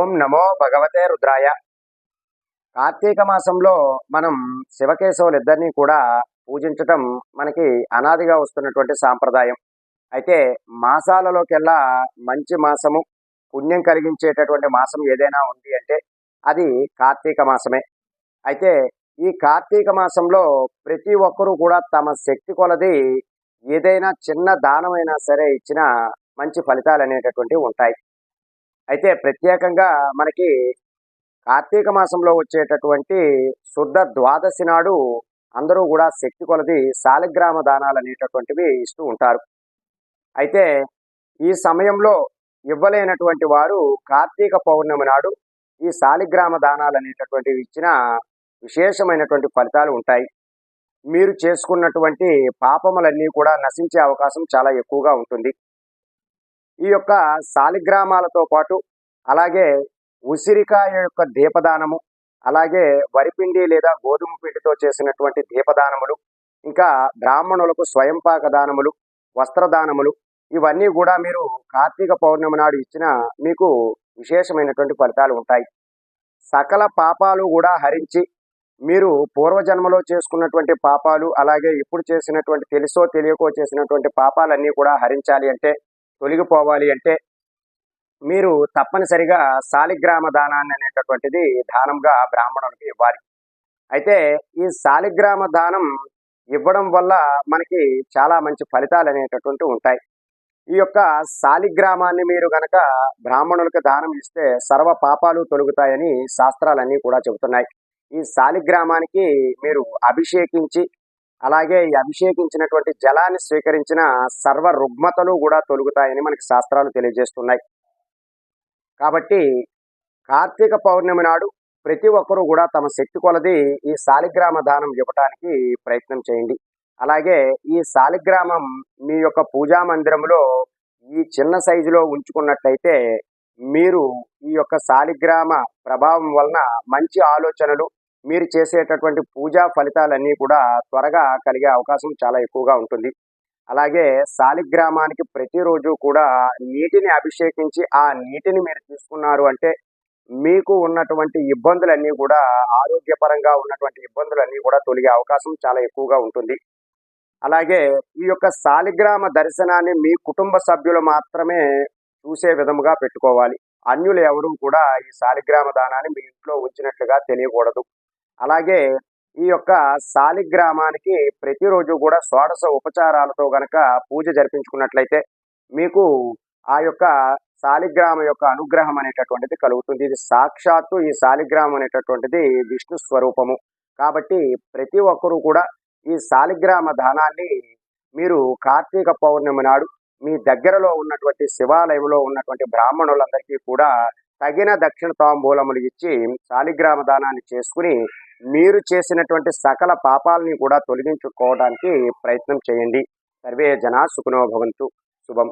ఓం నమో భగవతే రుద్రాయ. కార్తీక మాసంలో మనం శివకేశవులిద్దరినీ కూడా పూజించటం మనకి అనాదిగా వస్తున్నటువంటి సాంప్రదాయం. అయితే మాసాలలోకెల్లా మంచి మాసము, పుణ్యం కలిగించేటటువంటి మాసం ఏదైనా ఉంది అంటే అది కార్తీక మాసమే. అయితే ఈ కార్తీక మాసంలో ప్రతి ఒక్కరూ కూడా తమ శక్తి కొలది ఏదైనా చిన్న దానమైనా సరే ఇచ్చినా మంచి ఫలితాలు అనేటటువంటివి ఉంటాయి. అయితే ప్రత్యేకంగా మనకి కార్తీక మాసంలో వచ్చేటటువంటి శుద్ధ ద్వాదశి నాడు అందరూ కూడా శక్తి కొలది శాలిగ్రామ దానాలు అనేటటువంటివి ఇస్తూ ఉంటారు. అయితే ఈ సమయంలో ఇవ్వలేనటువంటి వారు కార్తీక పౌర్ణమి నాడు ఈ శాలిగ్రామ దానాలు అనేటటువంటివి ఇచ్చిన విశేషమైనటువంటి ఫలితాలు ఉంటాయి. మీరు చేసుకున్నటువంటి పాపములన్నీ కూడా నశించే అవకాశం చాలా ఎక్కువగా ఉంటుంది. ఈ యొక్క శాలిగ్రామాలతో పాటు అలాగే ఉసిరికాయ యొక్క దీపదానము, అలాగే వరిపిండి లేదా గోధుమ పిండితో చేసినటువంటి దీపదానములు, ఇంకా బ్రాహ్మణులకు స్వయంపాక దానములు, వస్త్రదానములు, ఇవన్నీ కూడా మీరు కార్తీక పౌర్ణమి నాడు ఇచ్చిన మీకు విశేషమైనటువంటి ఫలితాలు ఉంటాయి. సకల పాపాలు కూడా హరించి మీరు పూర్వజన్మలో చేసుకున్నటువంటి పాపాలు, అలాగే ఇప్పుడు చేసినటువంటి తెలుసో తెలియకో చేసినటువంటి పాపాలన్నీ కూడా హరించాలి అంటే, తొలగిపోవాలి అంటే మీరు తప్పనిసరిగా శాలిగ్రామ దానాన్ని అనేటటువంటిది దానంగా బ్రాహ్మణులకు ఇవ్వాలి. అయితే ఈ శాలిగ్రామ దానం ఇవ్వడం వల్ల మనకి చాలా మంచి ఫలితాలు అనేటటువంటివి ఉంటాయి. ఈ యొక్క శాలిగ్రామాన్ని మీరు గనక బ్రాహ్మణులకు దానం ఇస్తే సర్వ పాపాలు తొలగుతాయని శాస్త్రాలన్నీ కూడా చెబుతున్నాయి. ఈ శాలిగ్రామానికి మీరు అభిషేకించి, అలాగే ఈ అభిషేకించినటువంటి జలాన్ని స్వీకరించిన సర్వ రుగ్మతలు కూడా తొలగుతాయని మనకి శాస్త్రాలు తెలియజేస్తున్నాయి. కాబట్టి కార్తీక పౌర్ణమి నాడు ప్రతి ఒక్కరూ కూడా తమ శక్తి కొలది ఈ శాలిగ్రామ దానం ఇవ్వటానికి ప్రయత్నం చేయండి. అలాగే ఈ శాలిగ్రామం మీ యొక్క పూజా మందిరంలో ఈ చిన్న సైజులో ఉంచుకున్నట్లయితే మీరు ఈ యొక్క శాలిగ్రామ ప్రభావం వలన మంచి ఆలోచనలు, మీరు చేసేటటువంటి పూజా ఫలితాలన్నీ కూడా త్వరగా కలిగే అవకాశం చాలా ఎక్కువగా ఉంటుంది. అలాగే శాలిగ్రామానికి ప్రతిరోజు కూడా నీటిని అభిషేకించి ఆ నీటిని మీరు తీసుకున్నారు అంటే మీకు ఉన్నటువంటి ఇబ్బందులన్నీ కూడా, ఆరోగ్యపరంగా ఉన్నటువంటి ఇబ్బందులన్నీ కూడా తొలగే అవకాశం చాలా ఎక్కువగా ఉంటుంది. అలాగే ఈ యొక్క శాలిగ్రామ దర్శనాన్ని మీ కుటుంబ సభ్యులు మాత్రమే చూసే విధముగా పెట్టుకోవాలి. అన్యులు ఎవరు కూడా ఈ శాలిగ్రామ దానాన్ని మీ ఇంట్లో ఉంచినట్లుగా తెలియకూడదు. అలాగే ఈ యొక్క శాలిగ్రామానికి ప్రతిరోజు కూడా షోడశ ఉపచారాలతో గనక పూజ జరిపించుకున్నట్లయితే మీకు ఆ యొక్క శాలిగ్రామ యొక్క అనుగ్రహం అనేటటువంటిది కలుగుతుంది. ఇది సాక్షాత్తు ఈ శాలిగ్రామం అనేటటువంటిది విష్ణు స్వరూపము. కాబట్టి ప్రతి ఒక్కరూ కూడా ఈ శాలిగ్రామ దానాన్ని మీరు కార్తీక పౌర్ణమి నాడు మీ దగ్గరలో ఉన్నటువంటి శివాలయంలో ఉన్నటువంటి బ్రాహ్మణులందరికీ కూడా తగిన దక్షిణ తాంబూలములు ఇచ్చి శాలిగ్రామ దానాన్ని చేసుకుని మీరు చేసినటువంటి సకల పాపాలని కూడా తొలగించుకోవడానికి ప్రయత్నం చేయండి. సర్వే జనా సుఖినో భవంతు. శుభం.